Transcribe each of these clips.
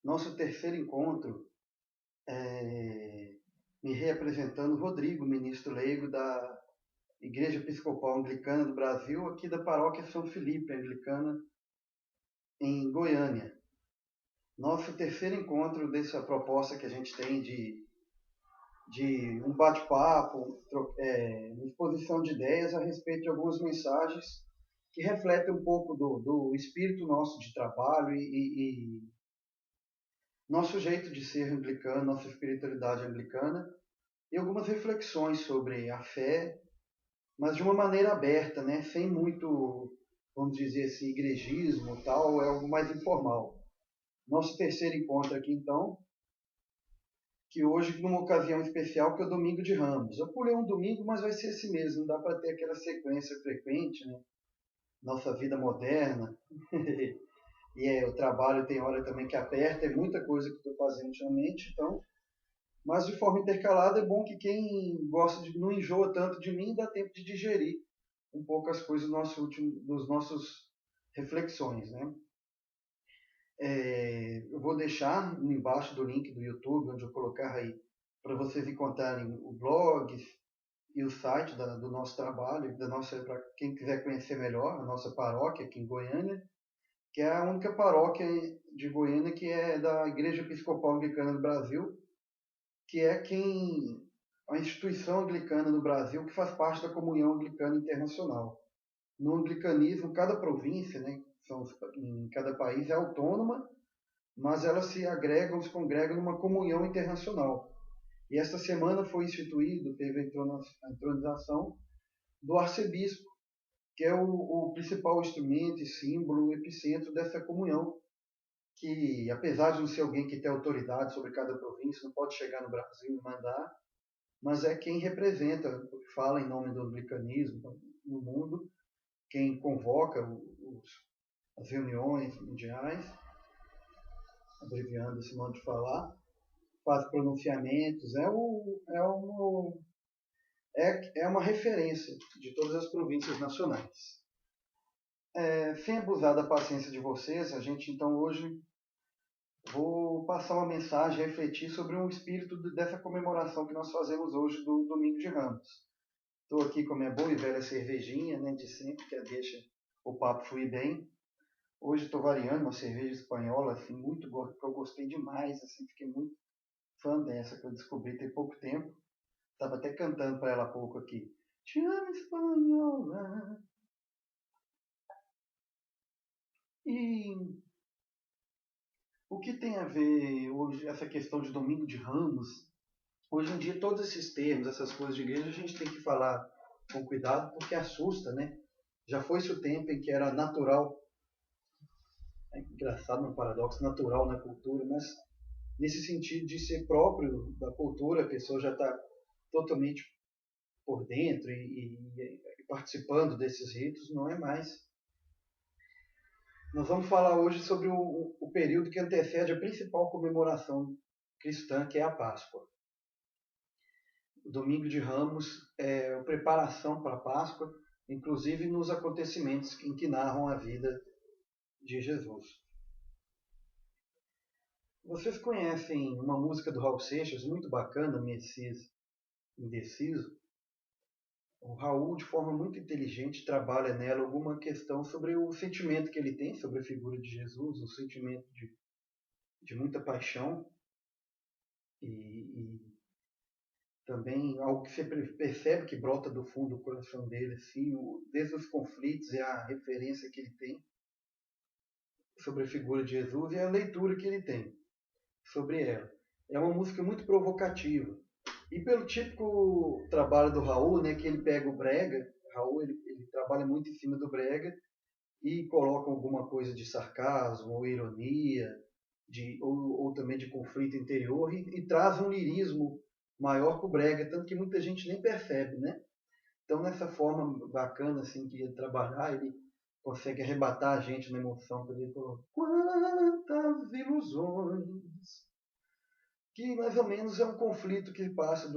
Nosso terceiro encontro, me reapresentando, Rodrigo, ministro leigo da Igreja Episcopal Anglicana do Brasil, aqui da Paróquia São Felipe, Anglicana, em Goiânia. Nosso terceiro encontro dessa proposta que a gente tem de um bate-papo, uma exposição de ideias a respeito de algumas mensagens que refletem um pouco do espírito nosso de trabalho e nosso jeito de ser anglicano, nossa espiritualidade anglicana, e algumas reflexões sobre a fé, mas de uma maneira aberta, né? Sem muito, vamos dizer assim, igrejismo tal, é algo mais informal. Nosso terceiro encontro aqui, então, que hoje, numa ocasião especial, que é o Domingo de Ramos. Eu pulei um domingo, mas vai ser esse mesmo, não dá para ter aquela sequência frequente, né? Nossa vida moderna. O trabalho tem hora também que aperta, é muita coisa que estou fazendo ultimamente, então. Mas de forma intercalada é bom que quem gosta de não enjoa tanto de mim dá tempo de digerir um pouco as coisas dos nossos reflexões, né? Eu vou deixar embaixo do link do YouTube, onde eu colocar aí, para vocês encontrarem o blog e o site do nosso trabalho, para quem quiser conhecer melhor, a nossa paróquia aqui em Goiânia, que é a única paróquia de Goiânia que é da Igreja Episcopal Anglicana do Brasil, que é a instituição anglicana no Brasil que faz parte da Comunhão Anglicana Internacional. No anglicanismo, cada província, né, em cada país é autônoma, mas elas se congregam numa comunhão internacional. E esta semana foi teve a entronização do arcebispo, que é o principal instrumento e símbolo, o epicentro dessa comunhão, que apesar de não ser alguém que tem autoridade sobre cada província, não pode chegar no Brasil e mandar, mas é quem representa, fala em nome do anglicanismo no mundo, quem convoca as reuniões mundiais, abreviando esse modo de falar, faz pronunciamentos, é uma referência de todas as províncias nacionais. Sem abusar da paciência de vocês, a gente então hoje vou passar uma mensagem, refletir sobre o espírito dessa comemoração que nós fazemos hoje do Domingo de Ramos. Estou aqui com a minha boa e velha cervejinha, né, de sempre, que deixa o papo fluir bem. Hoje estou variando uma cerveja espanhola, assim, muito boa, que eu gostei demais, assim, fiquei muito fã dessa, que eu descobri tem pouco tempo. Estava até cantando para ela há pouco aqui. Te amo, espanhola. E o que tem a ver hoje essa questão de Domingo de Ramos? Hoje em dia, todos esses termos, essas coisas de igreja, a gente tem que falar com cuidado, porque assusta, né? Já foi-se o tempo em que era natural, é engraçado, um paradoxo, natural na cultura, mas nesse sentido de ser próprio da cultura, a pessoa já está totalmente por dentro e participando desses ritos, não é mais. Nós vamos falar hoje sobre o período que antecede a principal comemoração cristã, que é a Páscoa. O Domingo de Ramos é a preparação para a Páscoa, inclusive nos acontecimentos em que narram a vida de Jesus. Vocês conhecem uma música do Raul Seixas muito bacana, Messias Indeciso? O Raul, de forma muito inteligente, trabalha nela alguma questão sobre o sentimento que ele tem sobre a figura de Jesus, um sentimento de muita paixão e também algo que você percebe que brota do fundo do coração dele, assim, desde os conflitos e a referência que ele tem sobre a figura de Jesus e a leitura que ele tem sobre ela. É uma música muito provocativa. E pelo típico trabalho do Raul, né, que ele pega o brega, Raul ele trabalha muito em cima do brega e coloca alguma coisa de sarcasmo ou ironia, ou também de conflito interior e traz um lirismo maior para o brega, tanto que muita gente nem percebe, né? Então, nessa forma bacana assim que ele trabalhar, ele consegue arrebatar a gente na emoção, quando ele falou, quantas ilusões, que mais ou menos é um conflito que ele passa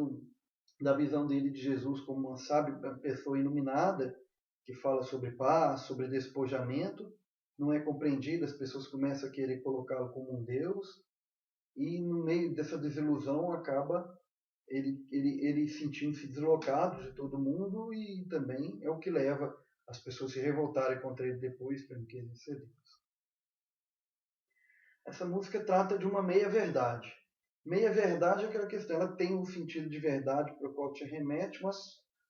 da visão dele de Jesus como uma sábia pessoa iluminada, que fala sobre paz, sobre despojamento, não é compreendido, as pessoas começam a querer colocá-lo como um Deus, e no meio dessa desilusão acaba ele sentindo-se deslocado de todo mundo, e também é o que leva as pessoas a se revoltarem contra ele depois, para não querer ser Deus. Essa música trata de uma meia-verdade. Meia-verdade é aquela questão, ela tem um sentido de verdade para o qual te remete, mas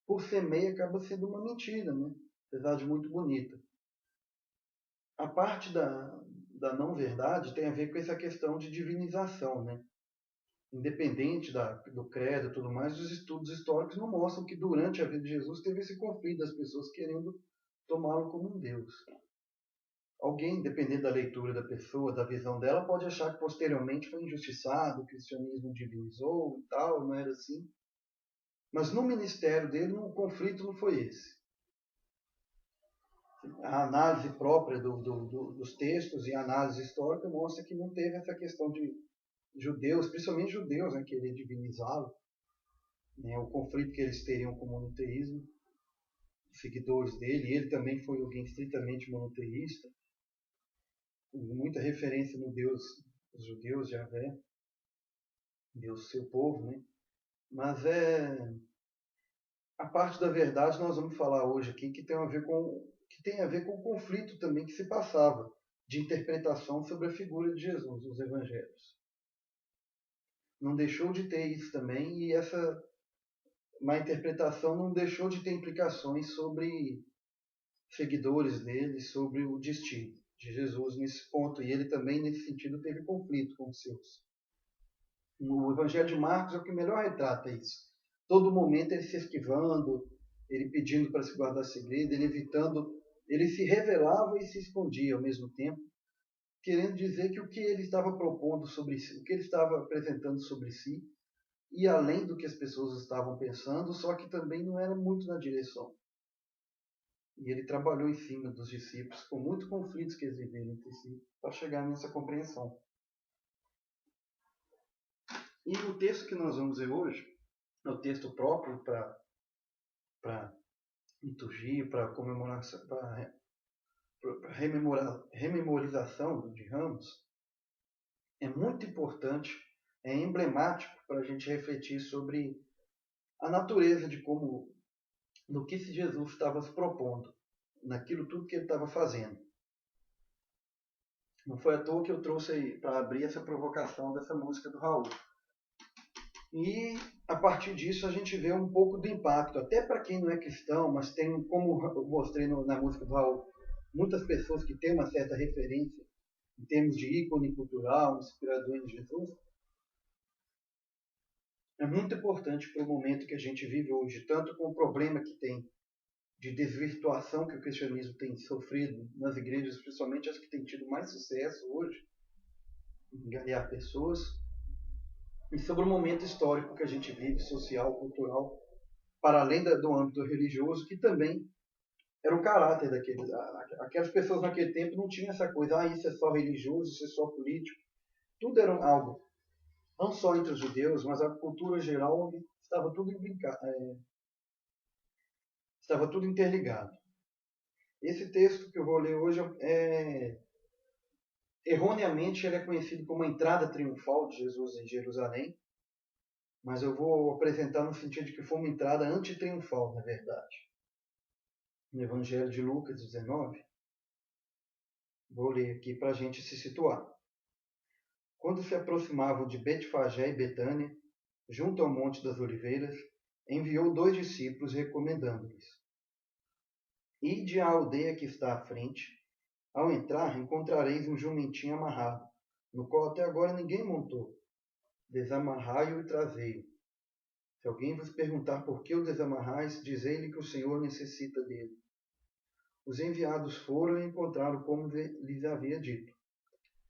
por ser meia acaba sendo uma mentira, né? Apesar de muito bonita. A parte da não-verdade tem a ver com essa questão de divinização, né? Independente do credo e tudo mais, os estudos históricos não mostram que durante a vida de Jesus teve esse conflito das pessoas querendo tomá-lo como um Deus. Alguém, dependendo da leitura da pessoa, da visão dela, pode achar que posteriormente foi injustiçado, o cristianismo divinizou e tal, não era assim. Mas no ministério dele, o conflito não foi esse. A análise própria dos textos e a análise histórica mostra que não teve essa questão de judeus, principalmente judeus, né, querer divinizá-lo, né, o conflito que eles teriam com o monoteísmo, seguidores dele. Ele também foi alguém estritamente monoteísta, com muita referência no Deus dos judeus, Yahvé, Deus do seu povo, né? Mas a parte da verdade nós vamos falar hoje aqui que tem a ver com o conflito também que se passava de interpretação sobre a figura de Jesus nos evangelhos. Não deixou de ter isso também, e essa má interpretação não deixou de ter implicações sobre seguidores dele, sobre o destino de Jesus nesse ponto, e ele também nesse sentido teve conflito com os seus. O Evangelho de Marcos é o que melhor retrata isso. Todo momento ele se esquivando, ele pedindo para se guardar segredo, ele evitando, ele se revelava e se escondia ao mesmo tempo, querendo dizer que o que ele estava propondo sobre si, o que ele estava apresentando sobre si, ia além do que as pessoas estavam pensando, só que também não era muito na direção. E ele trabalhou em cima dos discípulos, com muitos conflitos que eles viveram entre si, para chegar nessa compreensão. E o texto que nós vamos ver hoje é o texto próprio para liturgia, para comemoração, para rememorização de Ramos. É muito importante, é emblemático para a gente refletir sobre a natureza de como, no que Jesus estava se propondo, naquilo tudo que ele estava fazendo. Não foi à toa que eu trouxe aí para abrir essa provocação dessa música do Raul. E a partir disso a gente vê um pouco do impacto, até para quem não é cristão, mas tem, como eu mostrei na música do Raul, muitas pessoas que têm uma certa referência em termos de ícone cultural, inspirador em Jesus. É muito importante para o momento que a gente vive hoje, tanto com o problema que tem de desvirtuação que o cristianismo tem sofrido nas igrejas, principalmente as que têm tido mais sucesso hoje, em ganhar pessoas, e sobre o momento histórico que a gente vive, social, cultural, para além do âmbito religioso, que também era o caráter daqueles. Aquelas pessoas naquele tempo não tinham essa coisa, isso é só religioso, isso é só político. Tudo era algo, não só entre os judeus, mas a cultura geral estava tudo estava tudo interligado. Esse texto que eu vou ler hoje erroneamente ele é conhecido como a entrada triunfal de Jesus em Jerusalém, mas eu vou apresentar no sentido de que foi uma entrada antitriunfal, na verdade. No Evangelho de Lucas 19, vou ler aqui para a gente se situar. Quando se aproximavam de Betfagé e Betânia, junto ao Monte das Oliveiras, enviou 2 discípulos recomendando-lhes: Ide à aldeia que está à frente. Ao entrar, encontrareis um jumentinho amarrado, no qual até agora ninguém montou. Desamarrai-o e trazei-o. Se alguém vos perguntar por que o desamarrais, dizei-lhe que o Senhor necessita dele. Os enviados foram e encontraram como lhes havia dito.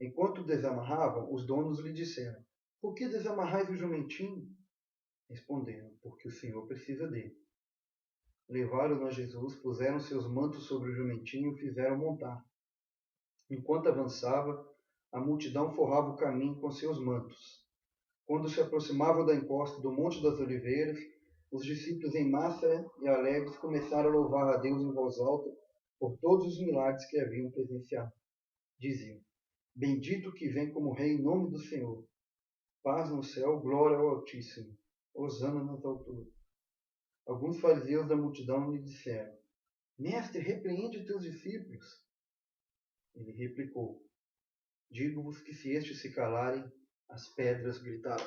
Enquanto o desamarravam, os donos lhe disseram: Por que desamarrais o jumentinho? Responderam: Porque o Senhor precisa dele. Levaram-no a Jesus, puseram seus mantos sobre o jumentinho e o fizeram montar. Enquanto avançava, a multidão forrava o caminho com seus mantos. Quando se aproximavam da encosta do Monte das Oliveiras, os discípulos em massa e alegres começaram a louvar a Deus em voz alta por todos os milagres que haviam presenciado. Diziam: Bendito que vem como rei em nome do Senhor. paz no céu, glória ao Altíssimo, hosana nas alturas. Alguns fariseus da multidão lhe disseram: Mestre, repreende teus discípulos. Ele replicou: Digo-vos que se estes se calarem, as pedras gritarão.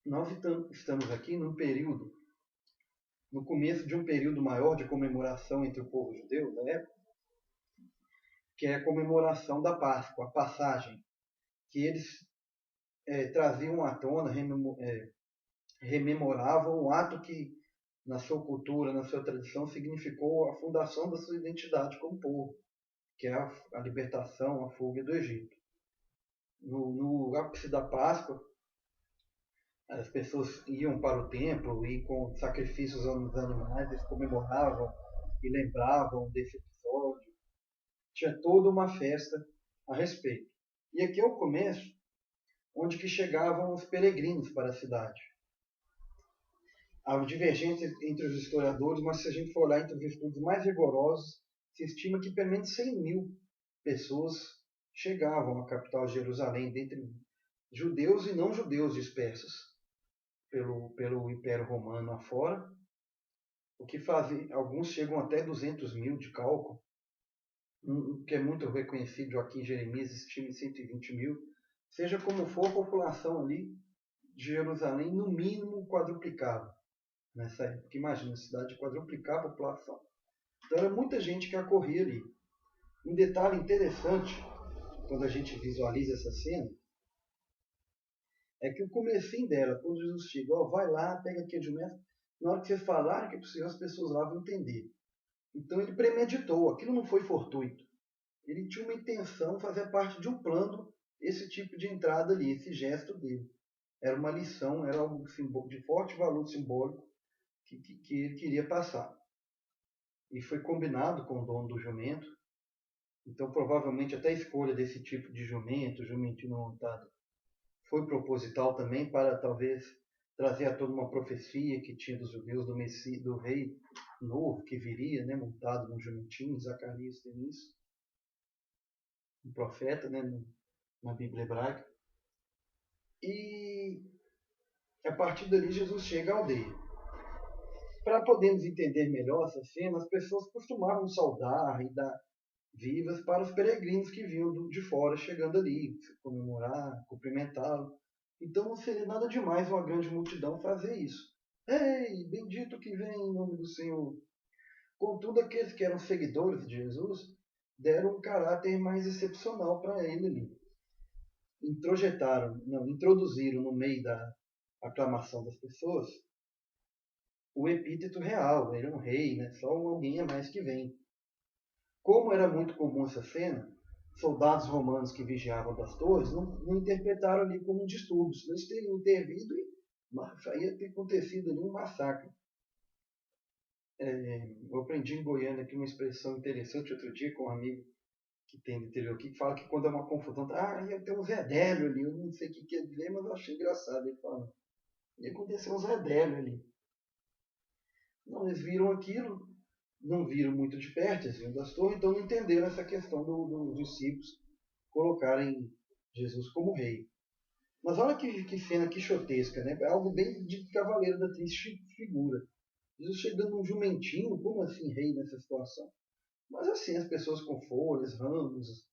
Nós estamos aqui no começo de um período maior de comemoração entre o povo judeu da época, que é a comemoração da Páscoa, a passagem, que eles traziam à tona, rememoravam o ato que, na sua cultura, na sua tradição, significou a fundação da sua identidade como povo, que é a libertação, a fuga do Egito. No ápice da Páscoa, as pessoas iam para o templo e com sacrifícios aos animais, eles comemoravam e lembravam desse episódio. Tinha toda uma festa a respeito. E aqui é o começo, onde que chegavam os peregrinos para a cidade. Há divergências entre os historiadores, mas se a gente for olhar entre os estudos mais rigorosos, se estima que pelo menos 100 mil pessoas chegavam à capital de Jerusalém, dentre judeus e não judeus dispersos pelo Império Romano afora, o que fazem, alguns chegam até 200 mil de cálculo, que é muito reconhecido. Joaquim Jeremias estima em 120 mil. Seja como for, a população ali de Jerusalém, no mínimo, quadruplicava nessa época. Imagina, a cidade quadruplicar a população. Então era muita gente que acorria ali. Um detalhe interessante, quando a gente visualiza essa cena, é que o comecinho dela, quando Jesus chega, vai lá, pega aqui de mestre, na hora que vocês falarem que é possível, as pessoas lá vão entender. Então ele premeditou, aquilo não foi fortuito. Ele tinha uma intenção, fazia parte de um plano, esse tipo de entrada ali, esse gesto dele. Era uma lição, era algo de forte valor simbólico que ele queria passar. E foi combinado com o dono do jumento. Então provavelmente até a escolha desse tipo de jumento, jumentinho montado, foi proposital também para talvez trazer a toda uma profecia que tinha dos judeus do rei novo que viria, né, montado num jumentinho. Zacarias tem isso, um profeta, né, na Bíblia hebraica. E a partir dali Jesus chega à aldeia. Para podermos entender melhor essa cena, as pessoas costumavam saudar e dar vivas para os peregrinos que vinham de fora chegando ali, comemorar, cumprimentá-lo. Então não seria nada demais uma grande multidão fazer isso. Ei, bendito que vem em nome do Senhor. Contudo, aqueles que eram seguidores de Jesus deram um caráter mais excepcional para ele ali. Introduziram no meio da aclamação das pessoas o epíteto real. Ele é um rei, né? Só alguém a mais que vem. Como era muito comum essa cena, soldados romanos que vigiavam das torres não interpretaram ali como um distúrbio, senão eles teriam intervido e ia ter acontecido ali um massacre. Eu aprendi em Goiânia aqui uma expressão interessante outro dia com um amigo que tem no interior aqui, que fala que quando é uma confusão, ia ter um Zé Délio ali, eu não sei o que quer dizer, mas eu achei engraçado ele falando. E aconteceu um Zé Délio ali. Não, eles viram aquilo, não viram muito de perto, eles viram das torres, então não entenderam essa questão dos discípulos colocarem Jesus como rei. Mas olha que cena quixotesca, né? É algo bem de cavaleiro da triste figura. Jesus chegando num jumentinho, como assim rei nessa situação? Mas assim, as pessoas com folhas, ramos,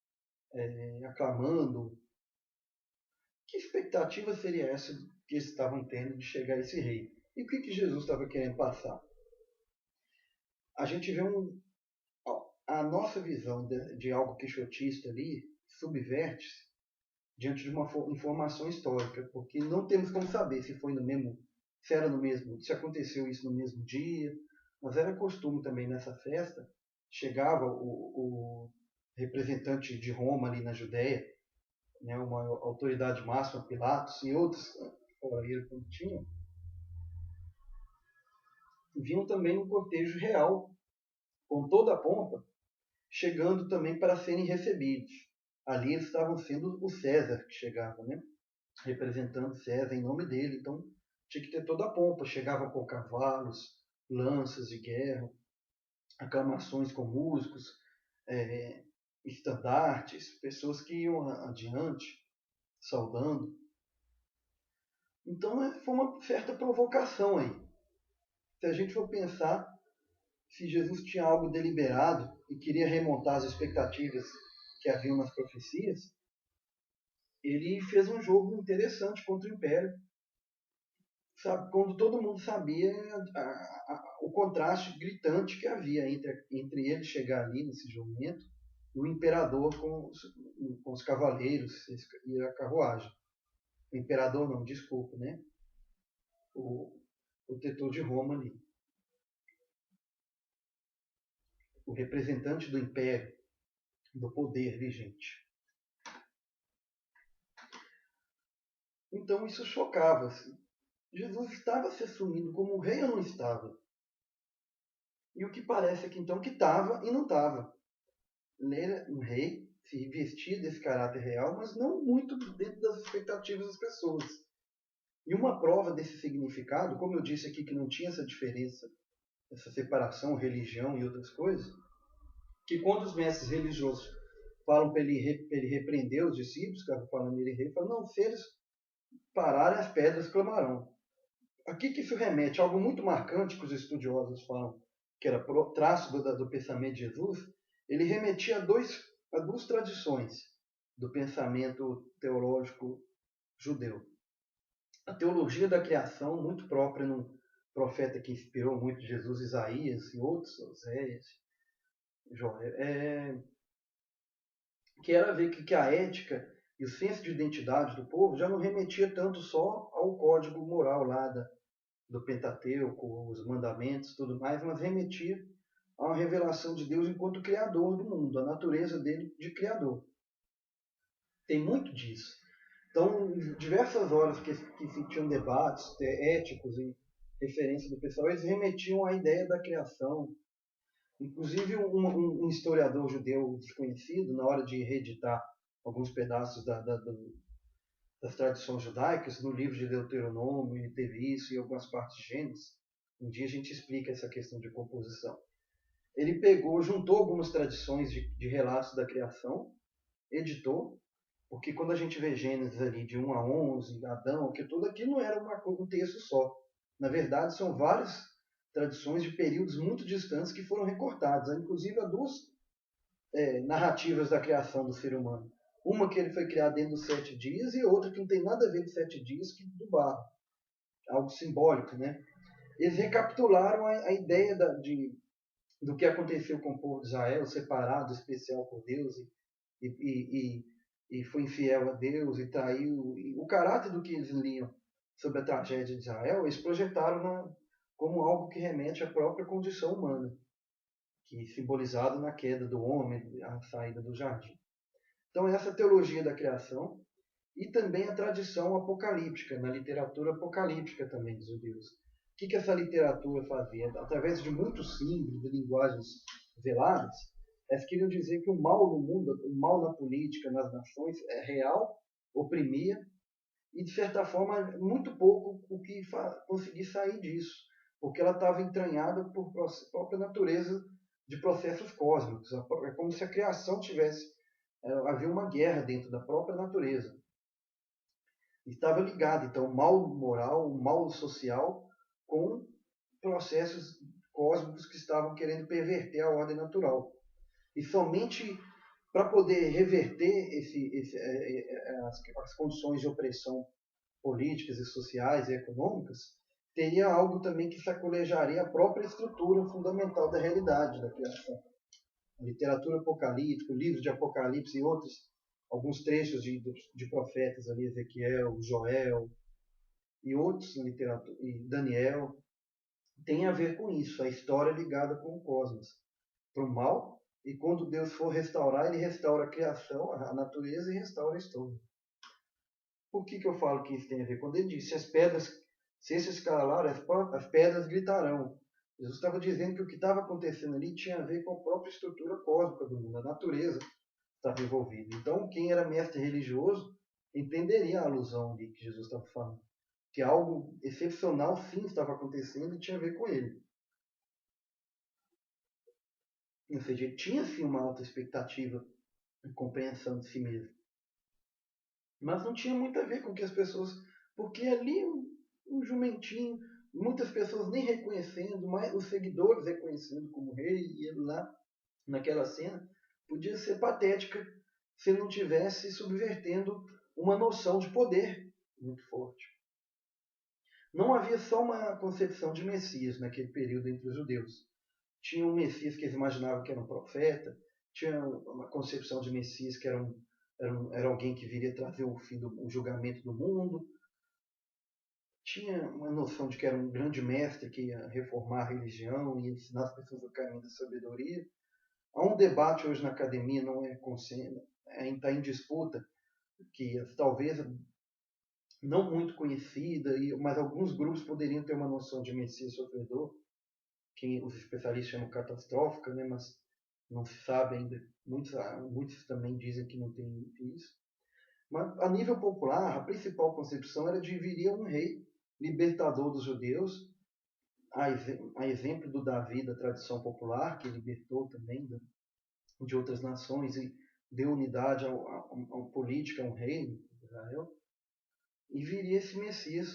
aclamando. Que expectativa seria essa que eles estavam tendo de chegar a esse rei? E o que Jesus estava querendo passar? A gente vê a nossa visão de algo quixotista ali subverte-se diante de uma informação histórica, porque não temos como saber se foi se era no mesmo, se aconteceu isso no mesmo dia, mas era costume também nessa festa, chegava o representante de Roma ali na Judéia, né, uma autoridade máxima, Pilatos e outros, fora ele quando tinham, vinham também no cortejo real, com toda a pompa, chegando também para serem recebidos. Ali eles estavam sendo o César que chegava, né? Representando César em nome dele. Então tinha que ter toda a pompa. Chegavam com cavalos, lanças de guerra, aclamações com músicos. estandartes, pessoas que iam adiante, saudando. Então foi uma certa provocação aí. Se a gente for pensar se Jesus tinha algo deliberado e queria remontar as expectativas que haviam nas profecias, ele fez um jogo interessante contra o Império, sabe, quando todo mundo sabia o contraste gritante que havia entre ele chegar ali nesse julgamento e o imperador com os cavaleiros e a carruagem. O imperador não, desculpa, né? O protetor de Roma ali. O representante do império, do poder vigente. Então isso chocava-se. Jesus estava se assumindo como um rei ou não estava? E o que parece aqui então que estava e não estava. Ele era um rei, se vestia desse caráter real, mas não muito dentro das expectativas das pessoas. E uma prova desse significado, como eu disse aqui que não tinha essa diferença, essa separação, religião e outras coisas, que quando os mestres religiosos falam para ele repreender os discípulos, falando ele rei, falam, não, se eles pararem, as pedras clamarão. A que isso remete? Algo muito marcante que os estudiosos falam, que era traço do pensamento de Jesus, ele remetia a duas tradições do pensamento teológico judeu. A teologia da criação, muito própria num profeta que inspirou muito Jesus, Isaías e outros, Oséias, Joel, que era ver que a ética e o senso de identidade do povo já não remetia tanto só ao código moral lá do Pentateuco, os mandamentos, tudo mais, mas remetia a uma revelação de Deus enquanto criador do mundo, a natureza dele de criador. Tem muito disso. Então, em diversas horas que se tinham debates éticos e referência do pessoal, eles remetiam à ideia da criação. Inclusive, um historiador judeu desconhecido, na hora de reeditar alguns pedaços das tradições judaicas, no livro de Deuteronômio, ele teve isso e algumas partes de Gênesis. Um dia a gente explica essa questão de composição. Ele juntou algumas tradições de relatos da criação, editou, porque quando a gente vê Gênesis ali de 1 a 11, Adão, que tudo aquilo não era um texto só. Na verdade, são várias tradições de períodos muito distantes que foram recortadas. Inclusive, há duas narrativas da criação do ser humano. Uma que ele foi criado dentro dos 7 dias e outra que não tem nada a ver com 7 dias, que do barro. Algo simbólico, né? Eles recapitularam a ideia do que aconteceu com o povo de Israel, separado, especial por Deus, e foi infiel a Deus e traiu. E o caráter do que eles liam sobre a tragédia de Israel, eles projetaram como algo que remete à própria condição humana, que simbolizado na queda do homem, a saída do jardim. Então, essa teologia da criação e também a tradição apocalíptica, na literatura apocalíptica também dos judeus. O que essa literatura fazia? Através de muitos símbolos, de linguagens veladas, eles queriam dizer que o mal no mundo, o mal na política, nas nações, é real, oprimia, e de certa forma, muito pouco o que conseguir sair disso, porque ela estava entranhada por própria natureza de processos cósmicos. É como se a criação tivesse. Havia uma guerra dentro da própria natureza. Estava ligado, então, o mal moral, o mal social, com processos cósmicos que estavam querendo perverter a ordem natural. E somente para poder reverter as condições de opressão políticas e sociais e econômicas, teria algo também que sacolejaria a própria estrutura fundamental da realidade da criação. A literatura apocalíptica, o livro de Apocalipse e outros, alguns trechos de profetas ali, Ezequiel, Joel e outros na literatura, e Daniel, tem a ver com isso, a história ligada com o cosmos, para o mal, e quando Deus for restaurar, ele restaura a criação, a natureza e restaura a história. Por que eu falo que isso tem a ver? Quando ele diz, se esses calarem, as pedras gritarão. Jesus estava dizendo que o que estava acontecendo ali tinha a ver com a própria estrutura cósmica do mundo, a natureza estava envolvida. Então, quem era mestre religioso entenderia a alusão ali que Jesus estava falando. Que algo excepcional, sim, estava acontecendo e tinha a ver com ele. Ou seja, ele tinha sim uma alta expectativa e compreensão de si mesmo. Mas não tinha muito a ver com o que as pessoas... Porque ali um jumentinho, muitas pessoas nem reconhecendo, mas os seguidores reconhecendo como rei, e ele lá naquela cena, podia ser patética se não tivesse subvertendo uma noção de poder muito forte. Não havia só uma concepção de Messias naquele período entre os judeus. Tinha um Messias que eles imaginavam que era um profeta, tinha uma concepção de Messias que era alguém que viria trazer o julgamento do mundo, tinha uma noção de que era um grande mestre que ia reformar a religião e ensinar as pessoas o caminho da sabedoria. Há um debate hoje na academia, não é consciente, está em disputa, que talvez não muito conhecida, mas alguns grupos poderiam ter uma noção de Messias sofredor, que os especialistas chamam catastrófica, né, mas não se sabe ainda. Muitos também dizem que não tem isso. Mas, a nível popular, a principal concepção era de viria um rei libertador dos judeus, a exemplo do Davi da tradição popular, que libertou também de outras nações e deu unidade à política, a um reino de Israel, e viria esse Messias,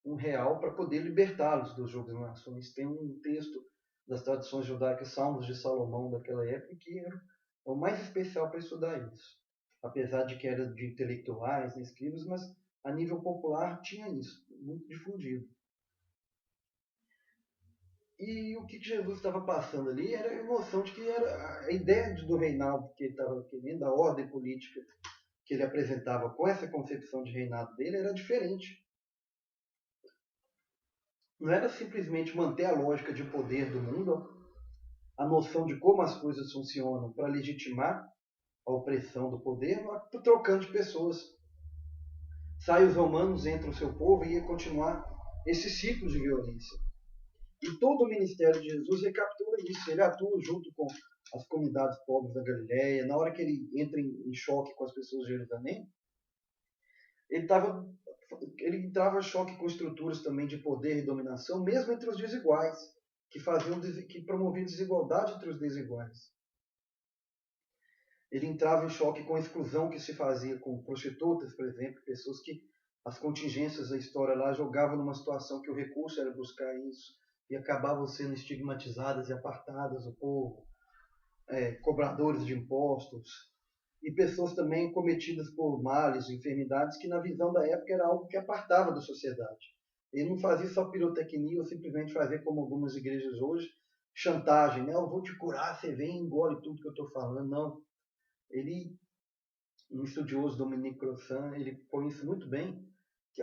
um real, para poder libertá-los dos jogos das nações. Tem um texto das tradições judaicas, Salmos de Salomão daquela época, que era o mais especial para estudar isso. Apesar de que era de intelectuais, escribas, mas a nível popular tinha isso, muito difundido. E o que Jesus estava passando ali era a emoção de que era a ideia do reinado que ele estava querendo, a ordem política que ele apresentava com essa concepção de reinado dele era diferente. Não era simplesmente manter a lógica de poder do mundo, a noção de como as coisas funcionam para legitimar a opressão do poder, mas trocando de pessoas. Sai os romanos, entra o seu povo e ia continuar esse ciclo de violência. E todo o ministério de Jesus recaptura isso. Ele atua junto com as comunidades pobres da Galileia. Na hora que ele entra em choque com as pessoas de Jerusalém, ele entrava em choque com estruturas também de poder e dominação, mesmo entre os desiguais, que promoviam desigualdade entre os desiguais. Ele entrava em choque com a exclusão que se fazia com prostitutas, por exemplo, pessoas que as contingências da história lá jogavam numa situação que o recurso era buscar isso, e acabavam sendo estigmatizadas e apartadas do povo, cobradores de impostos, e pessoas também cometidas por males, enfermidades, que na visão da época era algo que apartava da sociedade. Ele não fazia só pirotecnia ou simplesmente fazia como algumas igrejas hoje, chantagem, né? Eu vou te curar, você vem e engole tudo que eu estou falando. Não. Ele, um estudioso, Dominique Crossan, ele põe isso muito bem, que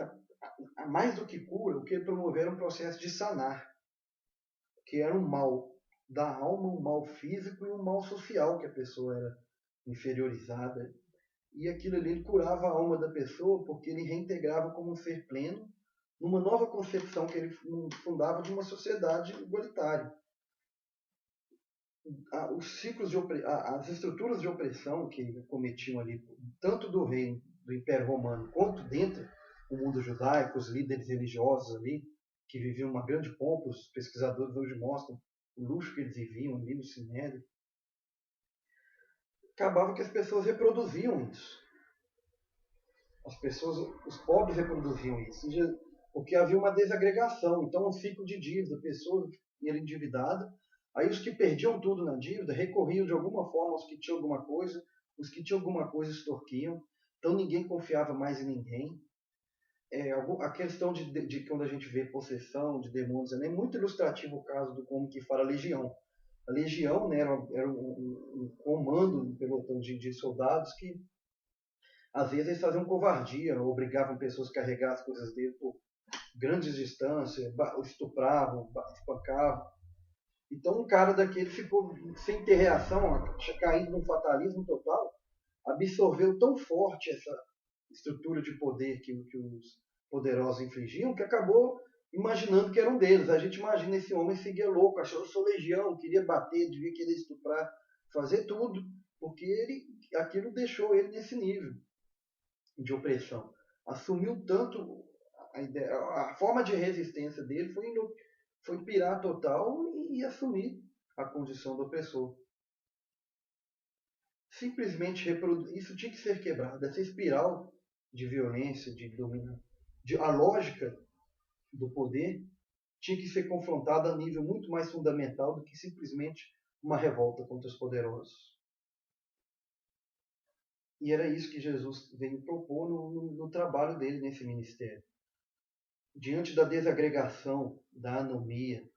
mais do que cura, o que ele promoveu era um processo de sanar, que era um mal da alma, um mal físico e um mal social, que a pessoa era inferiorizada. E aquilo ali ele curava a alma da pessoa porque ele reintegrava como um ser pleno numa nova concepção que ele fundava de uma sociedade igualitária. Os ciclos as estruturas de opressão que cometiam ali, tanto do reino do Império Romano quanto dentro do mundo judaico, os líderes religiosos ali, que viviam uma grande pompa, os pesquisadores hoje mostram o luxo que eles viviam ali no Sinédrio, acabava que as pessoas reproduziam isso. Os pobres reproduziam isso, porque havia uma desagregação, então um ciclo de dívida, a pessoa era endividada, aí os que perdiam tudo na dívida recorriam de alguma forma aos que tinham alguma coisa, os que tinham alguma coisa extorquiam, então ninguém confiava mais em ninguém. A questão de quando a gente vê possessão de demônios é muito ilustrativo o caso do como que fala a legião. A legião, né, era um comando, um pelotão de soldados que às vezes eles faziam covardia, obrigavam pessoas a carregar as coisas dele por grandes distâncias, estupravam, espancavam. Então um cara daquele ficou sem ter reação, caindo num fatalismo total, absorveu tão forte essa estrutura de poder que os poderosos infligiam, que acabou imaginando que era um deles. A gente imagina esse homem seguia louco, achou eu sou legião, queria bater, devia querer estuprar, fazer tudo, porque aquilo deixou ele nesse nível de opressão. Assumiu tanto a forma de resistência dele foi pirar total e assumir a condição do opressor. simplesmente reproduzir. Isso tinha que ser quebrado. Essa espiral de violência, de dominação, a lógica do poder tinha que ser confrontada a nível muito mais fundamental do que simplesmente uma revolta contra os poderosos. E era isso que Jesus veio propor no trabalho dele nesse ministério. Diante da desagregação, da anomia,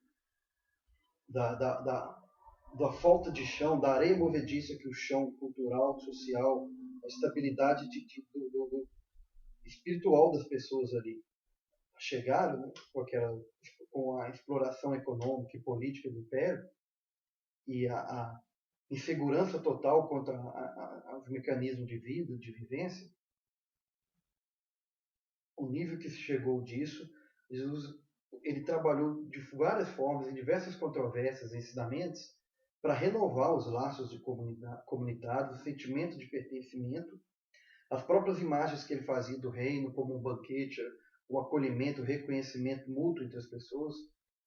da falta de chão, da areia movediça que o chão cultural, social, a estabilidade do espiritual das pessoas ali chegaram, né, com a exploração econômica e política do império e a insegurança total quanto aos mecanismos de vida, de vivência, o nível que se chegou disso, Jesus ele trabalhou de várias formas, em diversas controvérsias e ensinamentos, para renovar os laços de comunitários, o sentimento de pertencimento, as próprias imagens que ele fazia do reino como um banquete, o acolhimento, o reconhecimento mútuo entre as pessoas,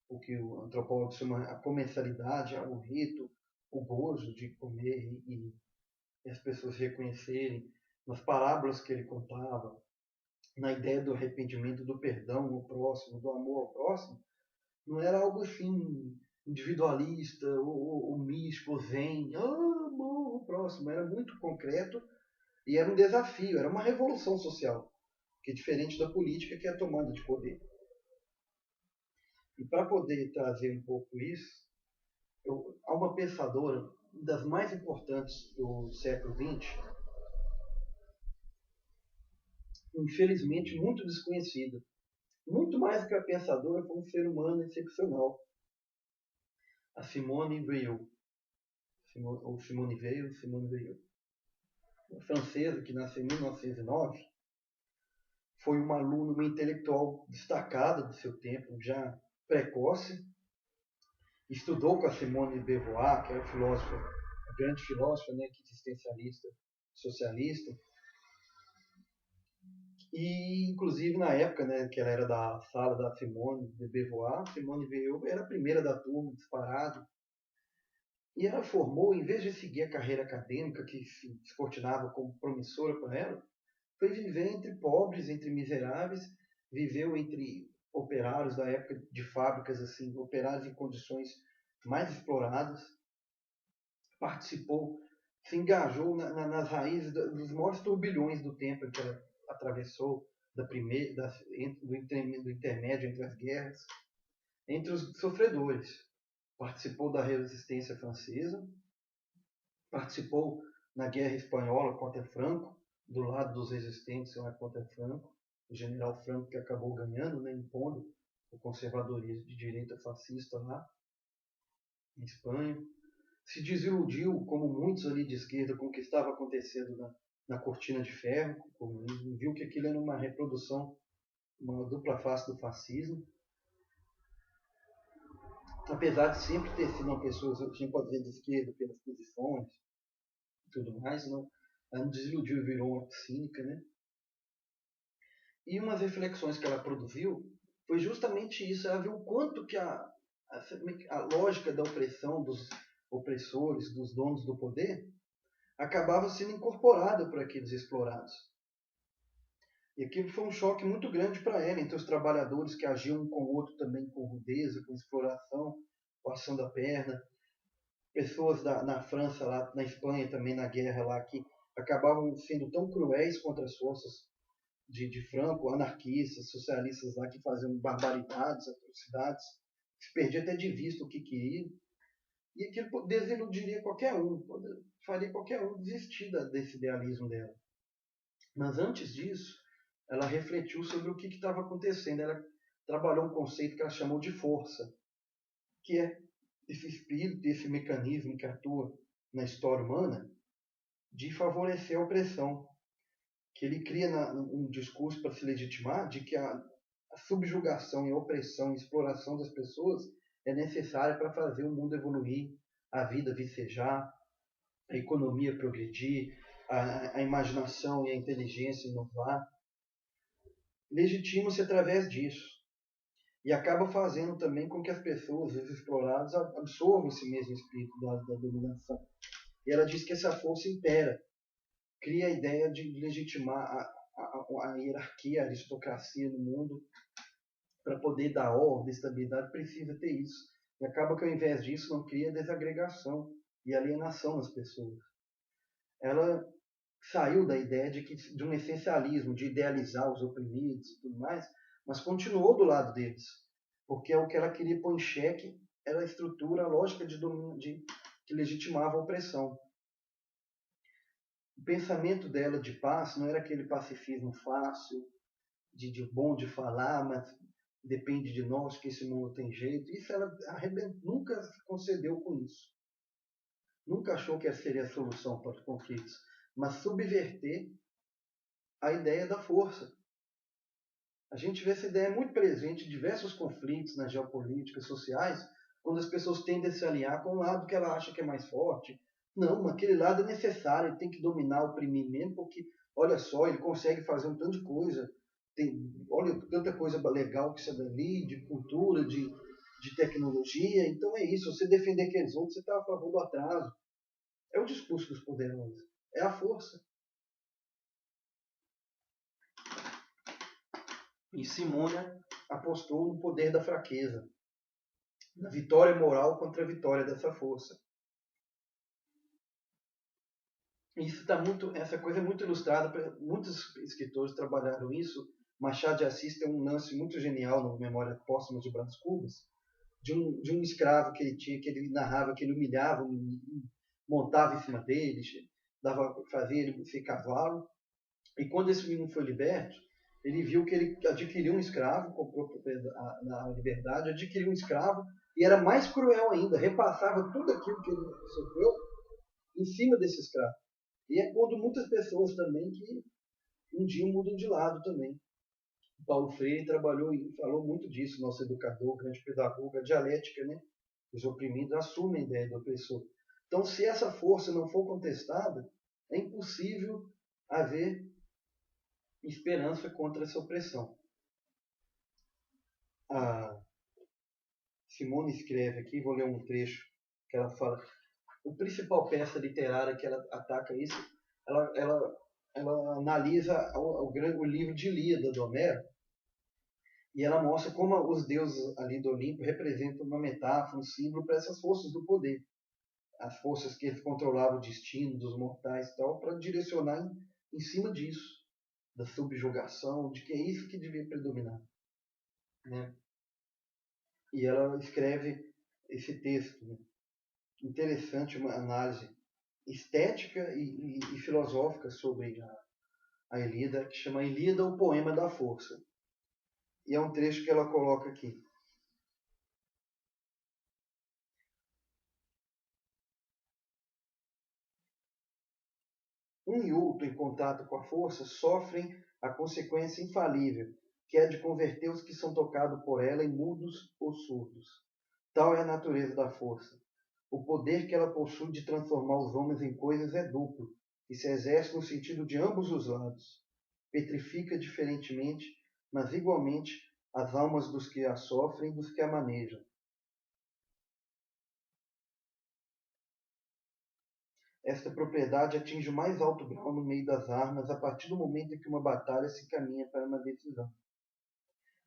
o que o antropólogo chama a comensalidade, o rito, o gozo de comer e as pessoas reconhecerem, nas parábolas que ele contava, na ideia do arrependimento, do perdão ao próximo, do amor ao próximo, não era algo assim individualista, ou místico, ou zen, amor ao próximo, era muito concreto e era um desafio, era uma revolução social, que é diferente da política, que é a tomada de poder. E para poder trazer um pouco isso, há uma pensadora, uma das mais importantes do século XX, infelizmente muito desconhecida. Muito mais do que a pensadora, foi um ser humano excepcional. A Simone Weil. Simone Weil. Uma francesa que nasceu em 1909, foi uma aluna, uma intelectual destacada do seu tempo, já precoce. Estudou com a Simone de Beauvoir, que era filósofa, a grande filósofa, né, existencialista, socialista. E, inclusive, na época, né, que ela era da sala da Simone de Beauvoir, Simone de Beauvoir era a primeira da turma, disparado. E ela formou, em vez de seguir a carreira acadêmica que se descortinava como promissora para ela, foi viver entre pobres, entre miseráveis, viveu entre operários da época de fábricas, assim, operários em condições mais exploradas, participou, se engajou nas raízes dos maiores turbilhões do tempo que ela atravessou, do intermédio entre as guerras, entre os sofredores. Participou da resistência francesa, participou na guerra espanhola contra Franco, do lado dos resistentes lá contra Franco, o general Franco que acabou ganhando, né, impondo o conservadorismo de direita fascista lá em Espanha. Se desiludiu, como muitos ali de esquerda, com o que estava acontecendo na cortina de ferro, o comunismo, viu que aquilo era uma reprodução, uma dupla face do fascismo. Apesar de sempre ter sido uma pessoa, tinha pode dizer, de esquerda pelas posições e tudo mais, não, ela não desiludiu e virou uma cínica, né? E umas reflexões que ela produziu foi justamente isso, ela viu o quanto que a lógica da opressão dos opressores, dos donos do poder, acabava sendo incorporada por aqueles explorados. E aquilo foi um choque muito grande para ela, entre os trabalhadores que agiam um com o outro também com rudeza, com exploração, passando a perna, pessoas na França, lá na Espanha também, na guerra lá, que acabavam sendo tão cruéis contra as forças de Franco, anarquistas, socialistas lá que faziam barbaridades, atrocidades, se perdia até de vista o que queria, e aquilo desiludiria qualquer um, faria qualquer um desistir desse idealismo dela. Mas antes disso, ela refletiu sobre o que estava acontecendo, ela trabalhou um conceito que ela chamou de força, que é esse espírito, esse mecanismo que atua na história humana de favorecer a opressão, que ele cria um discurso para se legitimar de que a subjugação e a opressão e a exploração das pessoas é necessária para fazer o mundo evoluir, a vida vicejar, a economia progredir, a imaginação e a inteligência inovar. Legitima-se através disso. E acaba fazendo também com que as pessoas, os explorados, absorvam esse mesmo espírito da dominação. E ela diz que essa força impera, cria a ideia de legitimar a hierarquia, a aristocracia no mundo. Para poder dar ordem, estabilidade, precisa ter isso. E acaba que, ao invés disso, não cria desagregação e alienação nas pessoas. Ela saiu da ideia de um essencialismo, de idealizar os oprimidos e tudo mais, mas continuou do lado deles, porque o que ela queria pôr em xeque era a estrutura, a lógica de domínio que legitimava a opressão. O pensamento dela de paz não era aquele pacifismo fácil, de bom de falar, mas depende de nós, que esse mundo tem jeito. Isso ela nunca se concedeu com isso. Nunca achou que essa seria a solução para os conflitos, mas subverter a ideia da força. A gente vê essa ideia muito presente em diversos conflitos nas geopolíticas sociais, quando as pessoas tendem a se alinhar com um lado que ela acha que é mais forte. Não, aquele lado é necessário, ele tem que dominar, oprimir mesmo, porque, olha só, ele consegue fazer um tanto de coisa. Olha, tanta coisa legal que você dá ali, de cultura, de tecnologia. Então é isso, você defender aqueles outros, você está a favor do atraso. É o discurso dos poderosos, é a força. E Simônia apostou no poder da fraqueza, na vitória moral contra a vitória dessa força. Isso tá muito, essa coisa é muito ilustrada, muitos escritores trabalharam isso. Machado de Assis tem um lance muito genial no Memórias Póstumas de Brás Cubas, de um escravo que ele tinha, que ele narrava que ele humilhava, montava em cima dele, fazia ele ser cavalo. E quando esse menino foi liberto, ele viu que ele adquiriu um escravo, comprou na liberdade, adquiriu um escravo e era mais cruel ainda, repassava tudo aquilo que ele sofreu em cima desse escravo. E é quando muitas pessoas também que um dia mudam de lado também. O Paulo Freire trabalhou e falou muito disso, nosso educador, grande pedagogo, a dialética, né? Os oprimidos assumem a ideia do opressor. Então, se essa força não for contestada, é impossível haver esperança contra essa opressão. A Simone escreve aqui, vou ler um trecho que ela fala. A principal peça literária que ela ataca isso, ela analisa o livro de Ilíada do Homero, e ela mostra como os deuses ali do Olimpo representam uma metáfora, um símbolo para essas forças do poder. As forças que eles controlavam o destino dos mortais e tal, para direcionar em cima disso, da subjugação, de que é isso que devia predominar. Né? E ela escreve esse texto, né? Interessante, uma análise estética e filosófica sobre a Ilíada, que chama Ilíada, o Poema da Força. E é um trecho que ela coloca aqui. Um e outro, em contato com a força, sofrem a consequência infalível, que é de converter os que são tocados por ela em mudos ou surdos. Tal é a natureza da força. O poder que ela possui de transformar os homens em coisas é duplo, e se exerce no sentido de ambos os lados. Petrifica diferentemente, mas igualmente, as almas dos que a sofrem e dos que a manejam. Esta propriedade atinge o mais alto grau no meio das armas a partir do momento em que uma batalha se caminha para uma decisão.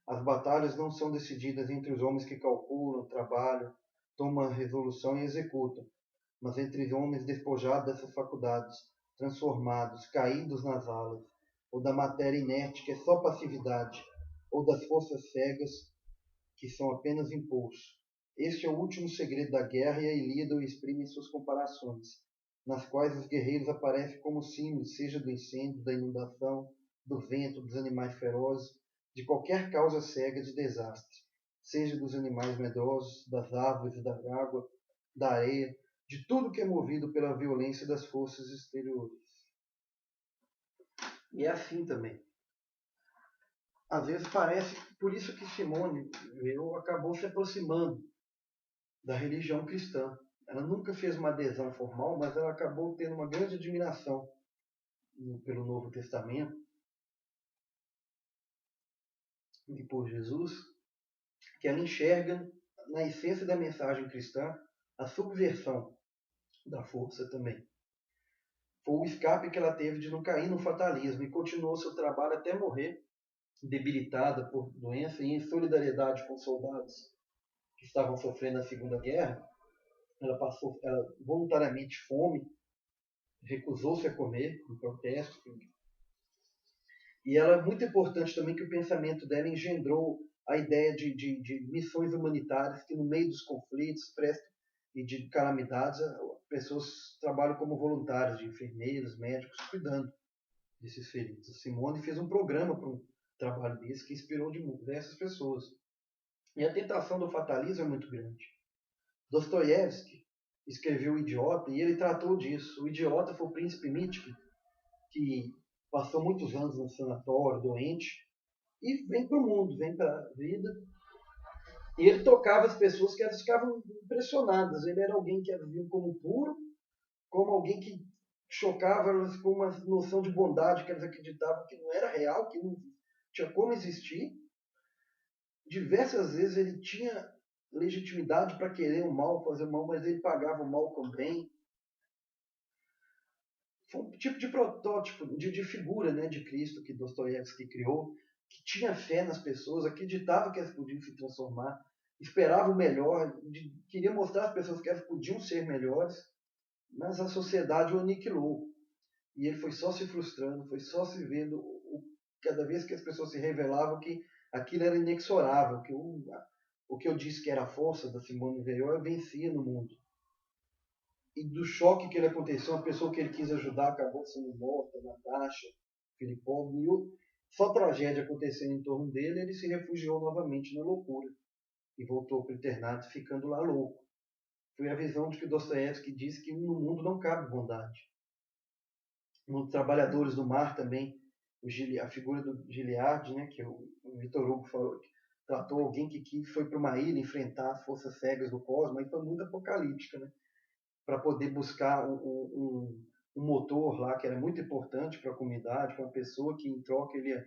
As batalhas não são decididas entre os homens que calculam, trabalham, tomam a resolução e executam, mas entre homens despojados dessas faculdades, transformados, caídos nas alas, ou da matéria inerte que é só passividade, ou das forças cegas que são apenas impulso. Este é o último segredo da guerra e a Ilíada o exprime em suas comparações, nas quais os guerreiros aparecem como símbolos, seja do incêndio, da inundação, do vento, dos animais ferozes, de qualquer causa cega de desastre, seja dos animais medrosos, das árvores e da água, da areia, de tudo que é movido pela violência das forças exteriores. E é assim também. Às vezes parece, por isso que Simone acabou se aproximando da religião cristã. Ela nunca fez uma adesão formal, mas ela acabou tendo uma grande admiração pelo Novo Testamento e por Jesus, que ela enxerga na essência da mensagem cristã a subversão da força também. Foi o escape que ela teve de não cair no fatalismo e continuou seu trabalho até morrer, debilitada por doença e em solidariedade com soldados que estavam sofrendo a Segunda Guerra. Ela passou voluntariamente fome, recusou-se a comer em protesto. E ela é muito importante também que o pensamento dela engendrou a ideia de missões humanitárias que no meio dos conflitos e de calamidades, pessoas trabalham como voluntários, de enfermeiros, médicos, cuidando desses feridos. A Simone fez um programa para um trabalho desse que inspirou diversas pessoas. E a tentação do fatalismo é muito grande. Dostoiévski escreveu O Idiota e ele tratou disso. O idiota foi o príncipe Mítico, que passou muitos anos no sanatório, doente, e vem para o mundo, vem para a vida. E ele tocava as pessoas que elas ficavam impressionadas. Ele era alguém que elas viam como puro, como alguém que chocava elas com uma noção de bondade que elas acreditavam que não era real, que não tinha como existir. Diversas vezes ele tinha legitimidade para querer o mal, fazer o mal, mas ele pagava o mal com o bem. Foi um tipo de protótipo, de figura, né, de Cristo que Dostoiévski criou, que tinha fé nas pessoas, acreditava que elas podiam se transformar, esperava o melhor, queria mostrar às pessoas que elas podiam ser melhores, mas a sociedade o aniquilou. E ele foi só se frustrando, foi só se vendo, cada vez que as pessoas se revelavam que aquilo era inexorável, que o que eu disse que era a força da Simone Weil vencia no mundo. E do choque que ele aconteceu, uma pessoa que ele quis ajudar acabou sendo morta, Natasha, Filipov, e só tragédia acontecendo em torno dele, ele se refugiou novamente na loucura e voltou para o internato, ficando lá louco. Foi a visão de que Dostoiévski disse que no mundo não cabe bondade. Nos Trabalhadores do Mar também, a figura do Giliard, né, que o Victor Hugo falou, tratou alguém que foi para uma ilha enfrentar as forças cegas do cosmos, e foi muito apocalíptica, né? Para poder buscar um motor lá que era muito importante para a comunidade, para uma pessoa que em troca ele ia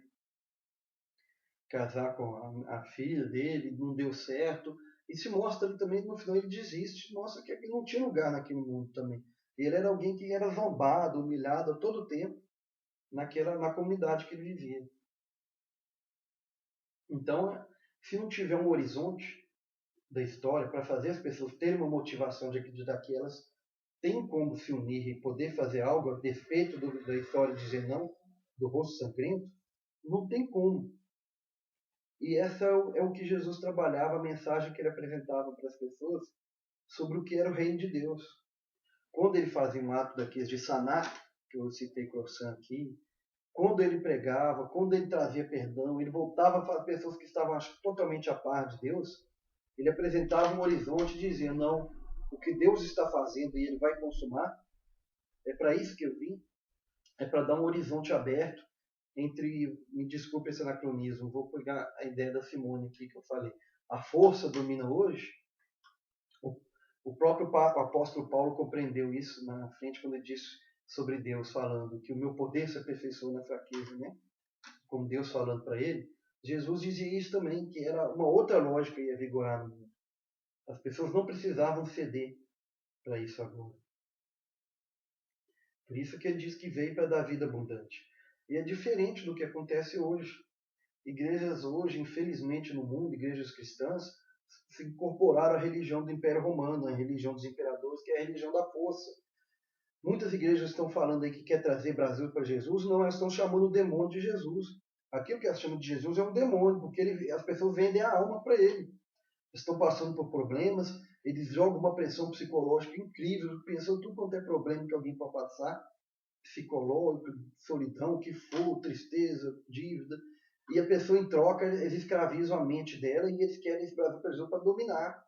casar com a filha dele, não deu certo. E se mostra ele também, no final ele desiste, mostra que ele não tinha lugar naquele mundo também. Ele era alguém que era zombado, humilhado a todo tempo na comunidade que ele vivia. Então, se não tiver um horizonte da história para fazer as pessoas terem uma motivação de acreditar que elas têm como se unir e poder fazer algo a despeito da história de Zenão, do rosto sangrento, não tem como. E essa é o que Jesus trabalhava, a mensagem que ele apresentava para as pessoas sobre o que era o reino de Deus. Quando ele fazia um ato daqueles de sanar, que eu citei Croissant aqui, quando ele pregava, quando ele trazia perdão, ele voltava para as pessoas que estavam totalmente a par de Deus, ele apresentava um horizonte e dizia, não, o que Deus está fazendo e ele vai consumar, é para isso que eu vim, é para dar um horizonte aberto entre, me desculpe esse anacronismo, vou pegar a ideia da Simone aqui que eu falei, a força domina hoje. O próprio apóstolo Paulo compreendeu isso na frente quando ele disse sobre Deus, falando que o meu poder se aperfeiçoou na fraqueza, né? Como Deus falando para ele. Jesus dizia isso também, que era uma outra lógica que ia vigorar no mundo. As pessoas não precisavam ceder para isso agora. Por isso que ele diz que veio para dar vida abundante. E é diferente do que acontece hoje. Igrejas hoje, infelizmente no mundo, igrejas cristãs, se incorporaram à religião do Império Romano, à religião dos imperadores, que é a religião da força. Muitas igrejas estão falando aí que quer trazer Brasil para Jesus, não, elas estão chamando o demônio de Jesus. Aquilo que elas chamam de Jesus é um demônio, porque as pessoas vendem a alma para ele. Estão passando por problemas, eles jogam uma pressão psicológica incrível, pensando tudo quanto é problema que alguém pode passar, psicológico, solidão, o que for, tristeza, dívida, e a pessoa em troca, eles escravizam a mente dela e eles querem esse Brasil para dominar.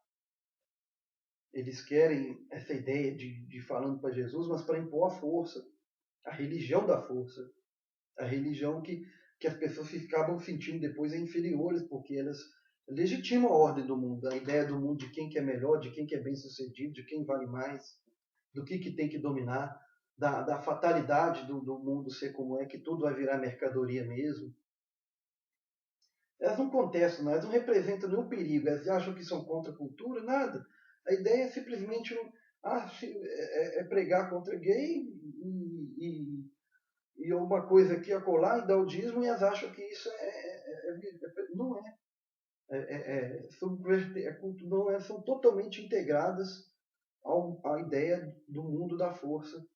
Eles querem essa ideia de falando para Jesus, mas para impor a força, a religião da força, a religião que as pessoas acabam sentindo depois inferiores, porque elas legitimam a ordem do mundo, a ideia do mundo de quem que é melhor, de quem que é bem sucedido, de quem vale mais, do que tem que dominar, da fatalidade do mundo ser como é, que tudo vai virar mercadoria mesmo. Elas não contestam, elas não representam nenhum perigo, elas acham que são contra a cultura, nada. A ideia é simplesmente É pregar contra gay e uma coisa aqui acolá e dar o dízimo e elas acham que isso não é. Não é, são totalmente integradas à ideia do mundo da força,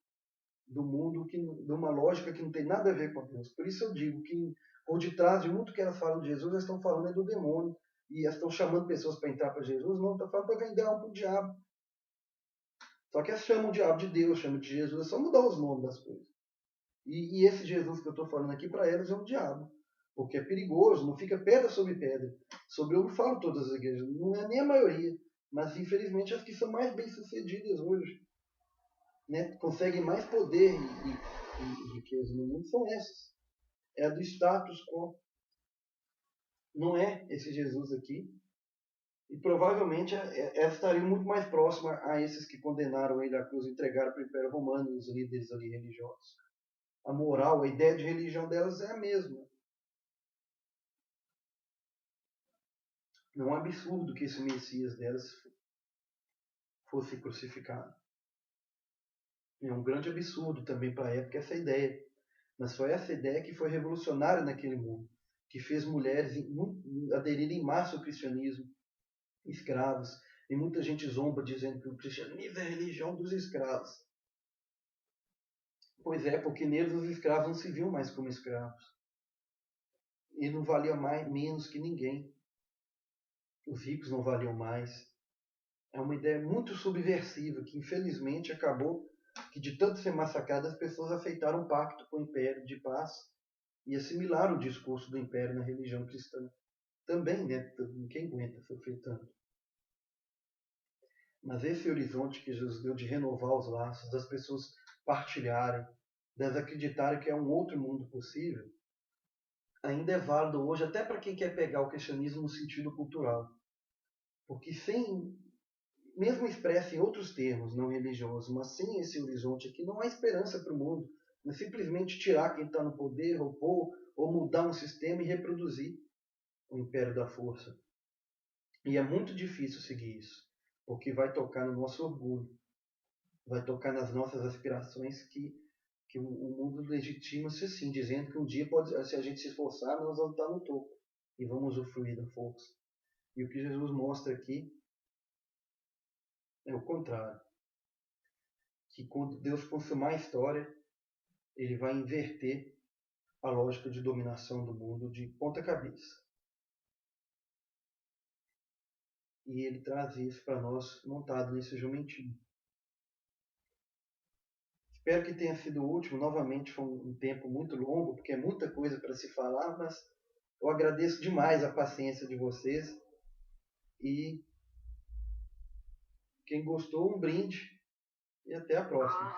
do mundo de uma lógica que não tem nada a ver com Deus. Por isso eu digo que por detrás de muito que elas falam de Jesus, elas estão falando do demônio e elas estão chamando pessoas para entrar para Jesus, não, estão falando para vender algo para o diabo. Só que elas chamam o diabo de Deus, chamam de Jesus, é só mudar os nomes das coisas. E esse Jesus que eu estou falando aqui para elas é um diabo. Porque é perigoso, não fica pedra sobre pedra. Sobre eu não falo todas as igrejas, não é nem a maioria, mas infelizmente as que são mais bem sucedidas hoje, né, conseguem mais poder e riqueza no mundo são essas. É a do status quo. Não é esse Jesus aqui. E provavelmente ela estaria muito mais próxima a esses que condenaram ele à cruz e entregaram para o Império Romano, os líderes ali religiosos. A moral, a ideia de religião delas é a mesma. Não é um absurdo que esse Messias delas fosse crucificado. É um grande absurdo também para a época essa ideia. Mas foi essa ideia que foi revolucionária naquele mundo, que fez mulheres aderirem em massa ao cristianismo, escravos. E muita gente zomba dizendo que o cristianismo é a religião dos escravos. Pois é, porque neles os escravos não se viam mais como escravos. E não valiam menos que ninguém. Os ricos não valiam mais. É uma ideia muito subversiva que infelizmente acabou que de tanto ser massacrada as pessoas aceitaram um pacto com o Império de paz e assimilaram o discurso do Império na religião cristã. Também, né? Ninguém aguenta sofrer tanto. Mas esse horizonte que Jesus deu de renovar os laços, das pessoas partilharem, das acreditarem que é um outro mundo possível, ainda é válido hoje até para quem quer pegar o cristianismo no sentido cultural. Porque sem, mesmo expresso em outros termos não religiosos, mas sem esse horizonte aqui, não há esperança para o mundo. Não é simplesmente tirar quem está no poder, ou mudar um sistema e reproduzir o império da força. E é muito difícil seguir isso, porque vai tocar no nosso orgulho, vai tocar nas nossas aspirações que o mundo legitima-se assim, dizendo que um dia, se a gente se esforçar, nós vamos estar no topo e vamos usufruir da força. E o que Jesus mostra aqui é o contrário. Que quando Deus consumar a história, ele vai inverter a lógica de dominação do mundo de ponta cabeça. E ele traz isso para nós montado nesse jumentinho. Espero que tenha sido útil. Novamente foi um tempo muito longo, porque é muita coisa para se falar, mas eu agradeço demais a paciência de vocês. E quem gostou, um brinde. E até a próxima.